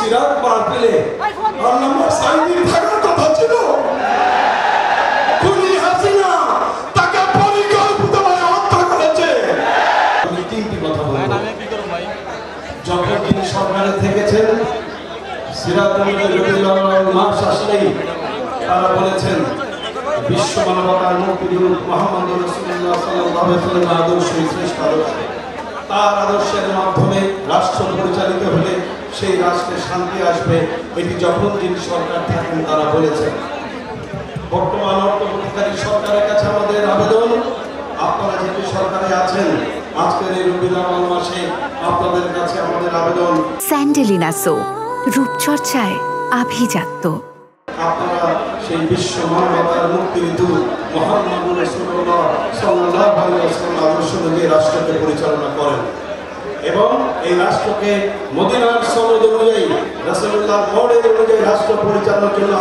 চিরাগ পার পেলে আল্লামা সাইদির থাকার কথা ছিল। খুনি হাসিনা তাকে পরিকল্পিতভাবে হত্যা করেছে। আমি তিনটি কথা বলবো। যখন তিনি সরকারে থেকেছেন, সিরাজুল মাস আসলেই তারা বলেছেন বিশ্ব মানবতার মুক্তিদূত মুহাম্মদ রাসূলুল্লাহ সাল্লাল্লাহু আলাইহি ওয়াসাল্লাম আদর্শই শ্রেষ্ঠ আদর্শ। তার আদর্শের মাধ্যমে রাষ্ট্র পরিচালিত হলে সেই রাষ্ট্রে শান্তি আসবে, এটি যখন যিনি সরকার থাকেন তারা বলেছেন। বর্তমান অন্তর্বর্তীকালীন সরকারের কাছে আমাদের আবেদন, আপনারা যেহেতু সরকারে আছেন, আজকের এই রবিউল আউয়াল মাসে আপনাদের কাছে আমাদের আবেদন, স্যান্ডেলিনা সো রূপচর্চায় আভিজাত্য। আপনারা সেই বিশ্ব মানবতার মুক্তিদূত মুহাম্মদ রাসূলুল্লাহ সাল্লাল্লাহু আলাইহি ওয়াসাল্লাম আদর্শ অনুযায়ী রাষ্ট্রকে পরিচালনা করেন এবং এই রাষ্ট্রকে মদিনার সনদ অনুযায়ী রাসূলুল্লাহর মডেল অনুযায়ী রাষ্ট্র পরিচালনার জন্য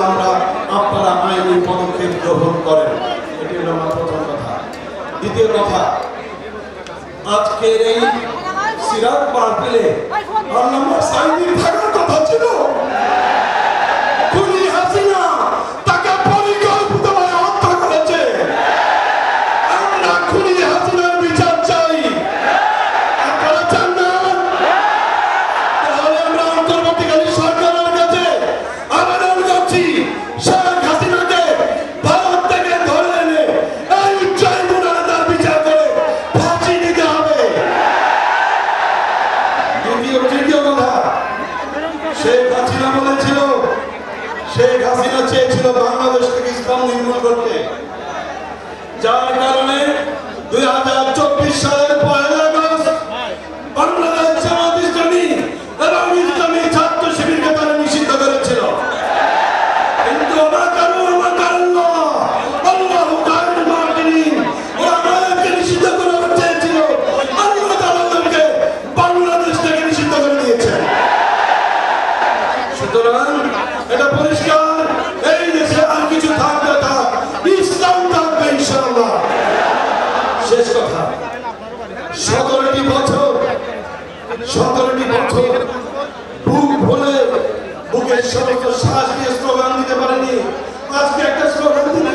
আপনারা আইনি পদক্ষেপ গ্রহণ করেন। এটি হলো আমার প্রথম কথা। দ্বিতীয় কথা, আজকের এই সিরাজ পার পেলে আল্লামা সাইদির থাকার কথা ছিল। খুনি হাসিনা তাকে পরিকল্পিতভাবে হত্যা করেছে। আমরা খুনি হাসিনার বিচার চাই। আপনারা চান না? তাহলে আমরা অন্তর্বর্তীকালীন সরকারের কাছে আবেদন করছি, শেখ হাসিনাকে ভারত থেকে ধরে এনে এই ট্রাইব্যুনালে তার বিচার করে ফাঁসি দিতে হবে। তৃতীয় কথা, শেখ হাসিনা বলেছিল, শেখ হাসিনা চেয়েছিল বাংলাদেশ থেকে ইসলাম নির্মূল করতে, যার কারণে 2024 সালের 1 আগস্ট বাংলাদেশ জামাত ইসলামী এবং ইসলামী ছাত্র শিবিরকে তারা নিষিদ্ধ করেছিল। কিন্তু আমাদেরকে নিষিদ্ধ করে চেয়েছিল, আল্লাহ তাআলাকে বাংলাদেশ থেকে নিষিদ্ধ করে দিয়েছেন। সুতরাং এটা পরিষ্কার, এই দেশে আর কিছু থাকবে না, ইসলাম থাকবে ইনশাআল্লাহ। শেষ কথা, 17টি বছর বুক ভরে বুকের সমস্ত শ্বাস দিয়ে স্লোগান দিতে পারেনি। আজকে একটা স্লোগান দিতে